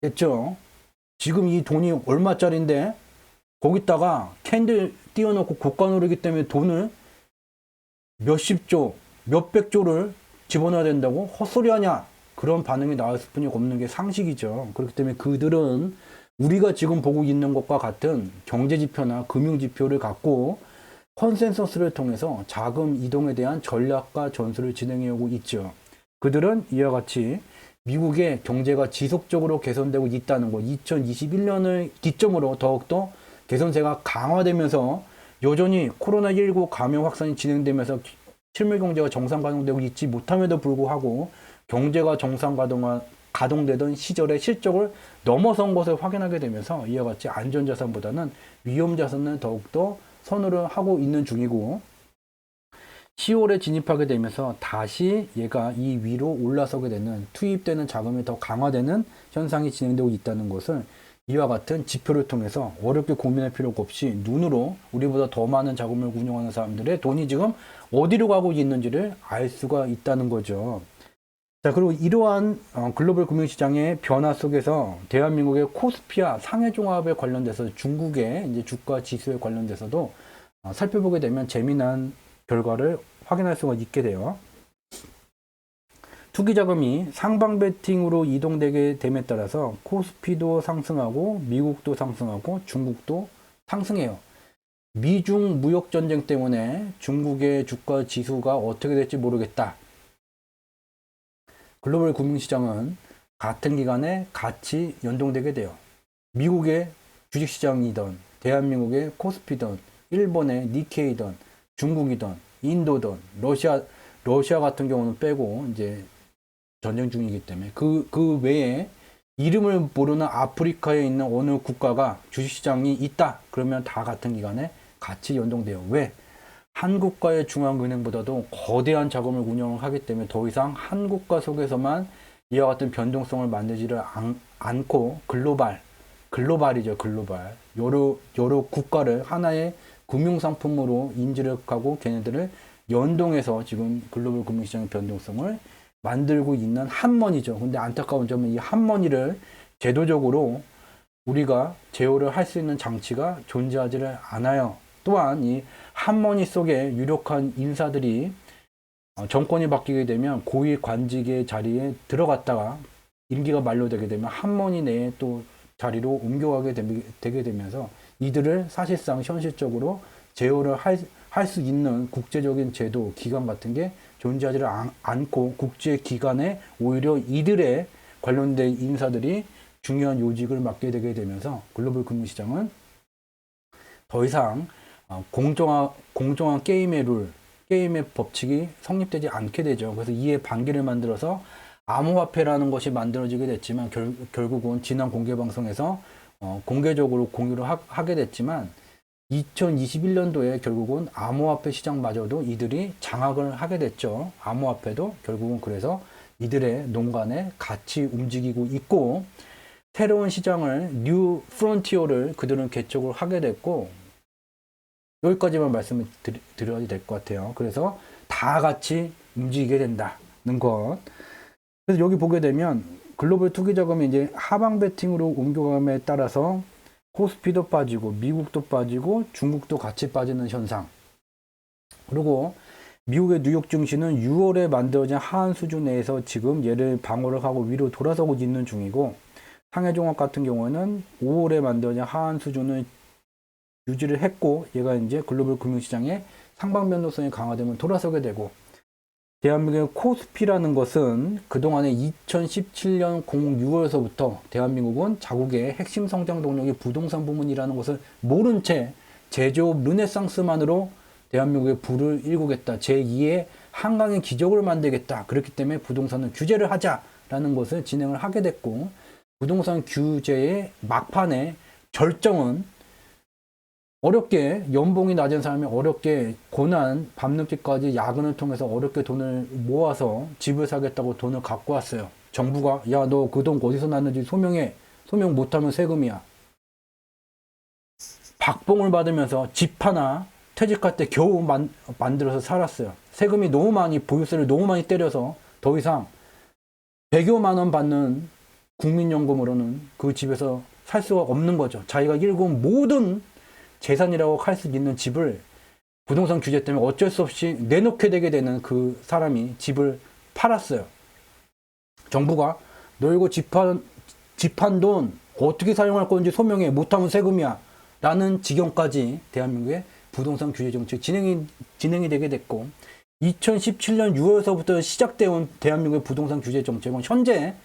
됐죠? 지금 이 돈이 얼마짜린데 거기다가 캔들 띄워놓고 고가놀이기 때문에 돈을 몇십조, 몇백조를 집어넣어야 된다고 헛소리 하냐? 그런 반응이 나올 수뿐이 없는 게 상식이죠. 그렇기 때문에 그들은 우리가 지금 보고 있는 것과 같은 경제지표나 금융지표를 갖고 컨센서스를 통해서 자금 이동에 대한 전략과 전술을 진행해오고 있죠. 그들은 이와 같이 미국의 경제가 지속적으로 개선되고 있다는 것, 2021년을 기점으로 더욱더 개선세가 강화되면서 여전히 코로나19 감염 확산이 진행되면서 실물 경제가 정상 가동되고 있지 못함에도 불구하고 경제가 정상 가동되던 시절의 실적을 넘어선 것을 확인하게 되면서 이와 같이 안전자산보다는 위험자산을 더욱더 선호를 하고 있는 중이고 10월에 진입하게 되면서 다시 얘가 이 위로 올라서게 되는 투입되는 자금이 더 강화되는 현상이 진행되고 있다는 것을 이와 같은 지표를 통해서 어렵게 고민할 필요가 없이 눈으로 우리보다 더 많은 자금을 운용하는 사람들의 돈이 지금 어디로 가고 있는지를 알 수가 있다는 거죠. 자, 그리고 이러한 글로벌 금융시장의 변화 속에서 대한민국의 코스피와 상해종합에 관련돼서 중국의 이제 주가 지수에 관련돼서도 살펴보게 되면 재미난 결과를 확인할 수가 있게 돼요. 투기 자금이 상방 베팅으로 이동되게 됨에 따라서 코스피도 상승하고 미국도 상승하고 중국도 상승해요. 미중 무역 전쟁 때문에 중국의 주가 지수가 어떻게 될지 모르겠다. 글로벌 금융시장은 같은 기간에 같이 연동되게 돼요. 미국의 주식시장이든 대한민국의 코스피든 일본의 니케이든 중국이든 인도든 러시아 같은 경우는 빼고 이제 전쟁 중이기 때문에 그 외에 이름을 모르는 아프리카에 있는 어느 국가가 주식시장이 있다. 그러면 다 같은 기간에 같이 연동돼요. 왜? 한 국가의 중앙은행보다도 거대한 자금을 운영을 하기 때문에 더 이상 한 국가 속에서만 이와 같은 변동성을 만들지를 않고 글로벌이죠, 글로벌. 여러 국가를 하나의 금융상품으로 인지를 하고 걔네들을 연동해서 지금 글로벌 금융시장의 변동성을 만들고 있는 한머니죠. 근데 안타까운 점은 이 한머니를 제도적으로 우리가 제어를 할 수 있는 장치가 존재하지를 않아요. 또한 이 한머니 속에 유력한 인사들이 정권이 바뀌게 되면 고위 관직의 자리에 들어갔다가 임기가 만료되게 되면 한머니 내에 또 자리로 옮겨가게 되게 되면서 이들을 사실상 현실적으로 제어를 할 수 있는 국제적인 제도, 기관 같은 게 존재하지 않고 국제기관에 오히려 이들의 관련된 인사들이 중요한 요직을 맡게 되게 되면서 글로벌 금융시장은 더 이상 공정한 게임의 게임의 법칙이 성립되지 않게 되죠. 그래서 이에 반기를 만들어서 암호화폐라는 것이 만들어지게 됐지만 결국은 지난 공개방송에서 공개적으로 공유를 하게 됐지만 2021년도에 결국은 암호화폐 시장마저도 이들이 장악을 하게 됐죠. 암호화폐도 결국은 그래서 이들의 농간에 같이 움직이고 있고 새로운 시장을 뉴 프론티어를 그들은 개척을 하게 됐고 여기까지만 말씀을 드려야 될 것 같아요. 그래서 다 같이 움직이게 된다는 것. 그래서 여기 보게 되면 글로벌 투기 자금이 이제 하방 베팅으로 옮겨감에 따라서 코스피도 빠지고 미국도 빠지고 중국도 같이 빠지는 현상. 그리고 미국의 뉴욕 증시는 6월에 만들어진 하한 수준 내에서 지금 얘를 방어를 하고 위로 돌아서고 있는 중이고 상해종합 같은 경우에는 5월에 만들어진 하한 수준을 유지를 했고 얘가 이제 글로벌 금융시장의 상방 변동성이 강화되면 돌아서게 되고 대한민국의 코스피라는 것은 그동안에 2017년 6월서부터 대한민국은 자국의 핵심 성장 동력이 부동산 부문이라는 것을 모른 채 제조업 르네상스만으로 대한민국의 부를 일구겠다. 제2의 한강의 기적을 만들겠다. 그렇기 때문에 부동산은 규제를 하자라는 것을 진행을 하게 됐고 부동산 규제의 막판에 결정은 어렵게 연봉이 낮은 사람이 어렵게 고난 밤늦게까지 야근을 통해서 어렵게 돈을 모아서 집을 사겠다고 돈을 갖고 왔어요. 정부가 야 너 그 돈 어디서 났는지 소명해. 소명 못하면 세금이야. 박봉을 받으면서 집 하나 퇴직할 때 겨우 만들어서 살았어요. 세금이 너무 많이 보유세를 너무 많이 때려서 더 이상 100여만 원 받는 국민연금으로는 그 집에서 살 수가 없는 거죠. 자기가 일군 모든 재산이라고 할 수 있는 집을 부동산 규제 때문에 어쩔 수 없이 내놓게 되게 되는 그 사람이 집을 팔았어요. 정부가 너 이거 집한 돈 어떻게 사용할 건지 소명해. 못하면 세금이야. 라는 지경까지 대한민국의 부동산 규제 정책이 진행이 되게 됐고 2017년 6월서부터 시작되어 대한민국의 부동산 규제 정책은 현재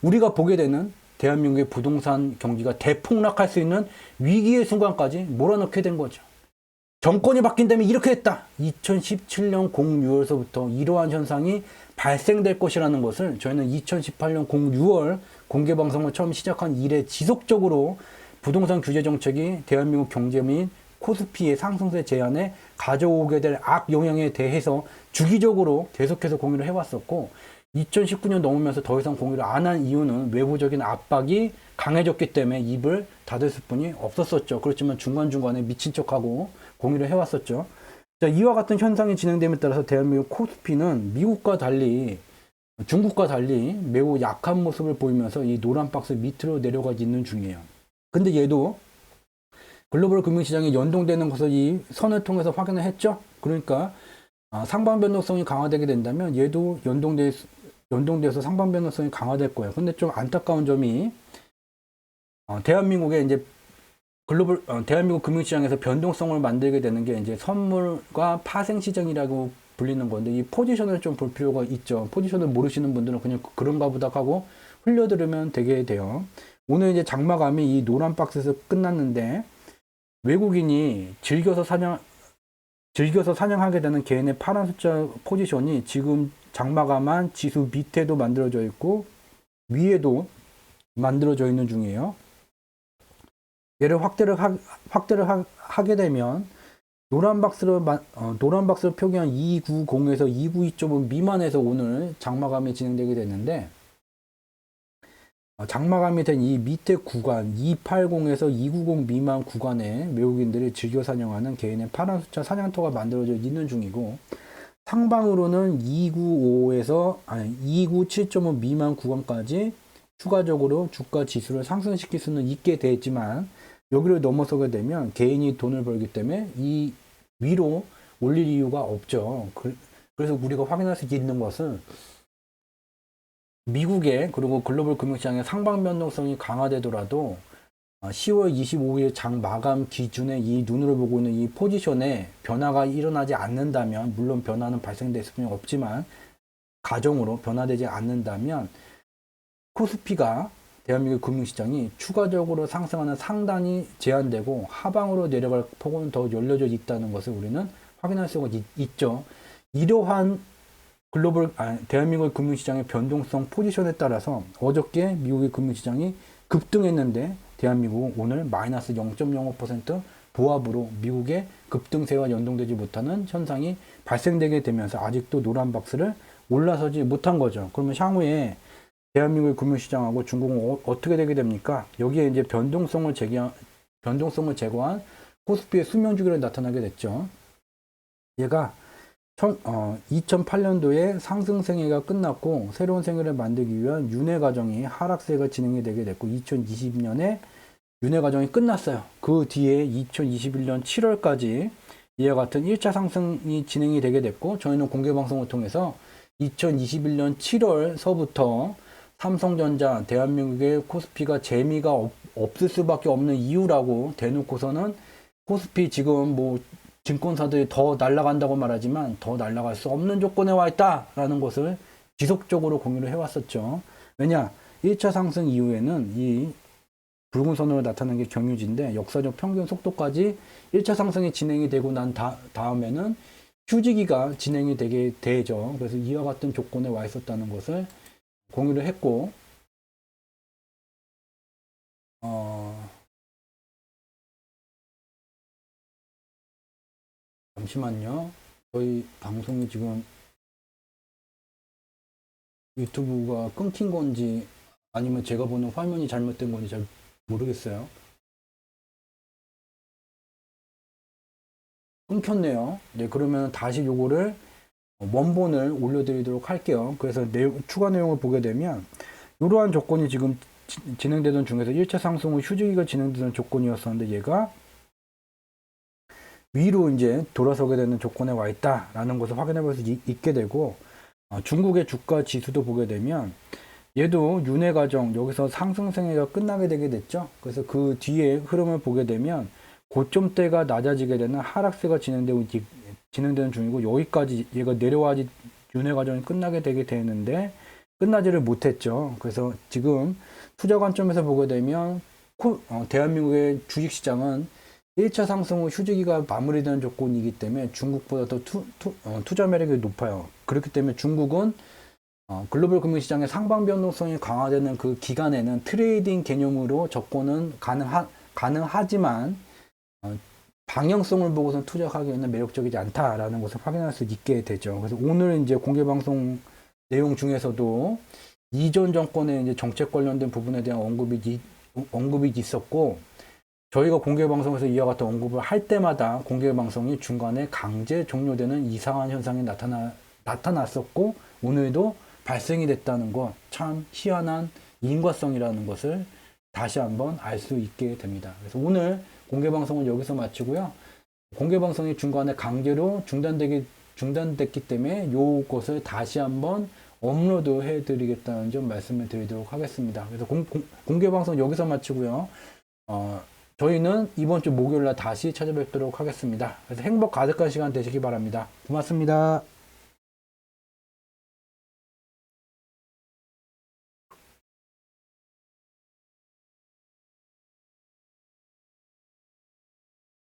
우리가 보게 되는 대한민국의 부동산 경기가 대폭락할 수 있는 위기의 순간까지 몰아넣게 된 거죠. 정권이 바뀐 다음에 이렇게 됐다. 2017년 6월서부터 이러한 현상이 발생될 것이라는 것을 저희는 2018년 6월 공개방송을 처음 시작한 이래 지속적으로 부동산 규제 정책이 대한민국 경제 및 코스피의 상승세 제한에 가져오게 될 악영향에 대해서 주기적으로 계속해서 공유를 해왔었고 2019년 넘으면서 더 이상 공유를 안 한 이유는 외부적인 압박이 강해졌기 때문에 입을 닫을 수뿐이 없었었죠. 그렇지만 중간중간에 미친 척하고 공유를 해왔었죠. 자, 이와 같은 현상이 진행됨에 따라서 대한민국 코스피는 미국과 달리 중국과 달리 매우 약한 모습을 보이면서 이 노란 박스 밑으로 내려가 있는 중이에요. 근데 얘도 글로벌 금융시장에 연동되는 것을 이 선을 통해서 확인을 했죠. 그러니까 상방 변동성이 강화되게 된다면 얘도 연동돼서 상방 변동성이 강화될 거예요. 근데 좀 안타까운 점이 대한민국의 이제 대한민국 금융시장에서 변동성을 만들게 되는 게 이제 선물과 파생 시장이라고 불리는 건데 이 포지션을 좀 볼 필요가 있죠. 포지션을 모르시는 분들은 그냥 그런가 보다 하고 흘려들으면 되게 돼요. 오늘 이제 장마감이 이 노란 박스에서 끝났는데 외국인이 즐겨서 사냥하게 되는 개인의 파란 숫자 포지션이 지금 장마감한 지수 밑에도 만들어져 있고 위에도 만들어져 있는 중이에요. 얘를 확대를 하게 되면 노란 박스로 표기한 290에서 292.5 미만에서 오늘 장마감이 진행되게 됐는데 장마감이 된 이 밑에 구간 280에서 290 미만 구간에 외국인들이 즐겨 사냥하는 개인의 파란 숫자 사냥터가 만들어져 있는 중이고 상방으로는 297.5 미만 구간까지 추가적으로 주가 지수를 상승시킬 수는 있게 돼 있지만 여기를 넘어서게 되면 개인이 돈을 벌기 때문에 이 위로 올릴 이유가 없죠. 그래서 우리가 확인할 수 있는 것은 미국의 그리고 글로벌 금융시장의 상방 변동성이 강화되더라도 10월 25일 장 마감 기준에 이 눈으로 보고 있는 이 포지션에 변화가 일어나지 않는다면 물론 변화는 발생될 수는 없지만 가정으로 변화되지 않는다면 코스피가 대한민국 금융시장이 추가적으로 상승하는 상단이 제한되고 하방으로 내려갈 폭은 더 열려져 있다는 것을 우리는 확인할 수가 있죠. 이러한 대한민국 금융시장의 변동성 포지션에 따라서 어저께 미국의 금융시장이 급등했는데 대한민국은 오늘 마이너스 0.05% 보합으로 미국의 급등세와 연동되지 못하는 현상이 발생되게 되면서 아직도 노란 박스를 올라서지 못한 거죠. 그러면 향후에 대한민국의 금융시장하고 중국은 어떻게 되게 됩니까? 여기에 이제 변동성을 제거한 코스피의 수명주기로 나타나게 됐죠. 얘가 2008년도에 상승생애가 끝났고 새로운 생애를 만들기 위한 윤회 과정이 하락세가 진행이 되게 됐고 2020년에 윤회 과정이 끝났어요. 그 뒤에 2021년 7월까지 이와 같은 1차 상승이 진행이 되게 됐고 저희는 공개방송을 통해서 2021년 7월서부터 삼성전자, 대한민국의 코스피가 재미가 없을 수밖에 없는 이유라고 대놓고서는 코스피 지금 뭐 증권사들이 더 날아간다고 말하지만 더 날아갈 수 없는 조건에 와 있다라는 것을 지속적으로 공유를 해왔었죠. 왜냐? 1차 상승 이후에는 이 붉은 선으로 나타난 게 경유지인데 역사적 평균 속도까지 1차 상승이 진행이 되고 난 다음에는 휴지기가 진행이 되게 되죠. 그래서 이와 같은 조건에 와 있었다는 것을 공유를 했고 잠시만요. 저희 방송이 지금 유튜브가 끊긴 건지 아니면 제가 보는 화면이 잘못된 건지 잘 모르겠어요. 끊겼네요. 네, 그러면 다시 요거를 원본을 올려드리도록 할게요. 그래서 추가 내용을 보게 되면 이러한 조건이 지금 진행되던 중에서 1차 상승 후 휴지기가 진행되던 조건이었었는데 얘가 위로 이제 돌아서게 되는 조건에 와 있다라는 것을 확인해 볼 수 있게 되고 중국의 주가 지수도 보게 되면 얘도 윤회 과정 여기서 상승생애가 끝나게 되게 됐죠. 그래서 그 뒤에 흐름을 보게 되면 고점대가 낮아지게 되는 하락세가 진행되는 중이고 여기까지 얘가 내려와지 윤회 과정이 끝나게 되게 되는데 끝나지를 못했죠. 그래서 지금 투자 관점에서 보게 되면 대한민국의 주식시장은 1차 상승 후 휴지기가 마무리되는 조건이기 때문에 중국보다 더 투자 매력이 높아요. 그렇기 때문에 중국은 글로벌 금융시장의 상방 변동성이 강화되는 그 기간에는 트레이딩 개념으로 접근은 가능하지만 방향성을 보고선 투자하기에는 매력적이지 않다라는 것을 확인할 수 있게 되죠. 그래서 오늘 이제 공개 방송 내용 중에서도 이전 정권의 이제 정책 관련된 부분에 대한 언급이 언급이 있었고, 저희가 공개방송에서 이와 같은 언급을 할 때마다 공개방송이 중간에 강제 종료되는 이상한 현상이 나타났었고, 오늘도 발생이 됐다는 것, 참 희한한 인과성이라는 것을 다시 한번 알 수 있게 됩니다. 그래서 오늘 공개방송은 여기서 마치고요. 공개방송이 중간에 강제로 중단됐기 때문에 이것을 다시 한번 업로드 해드리겠다는 점 말씀을 드리도록 하겠습니다. 그래서 공개방송 여기서 마치고요. 저희는 이번 주 목요일 날 다시 찾아뵙도록 하겠습니다. 그래서 행복 가득한 시간 되시기 바랍니다. 고맙습니다.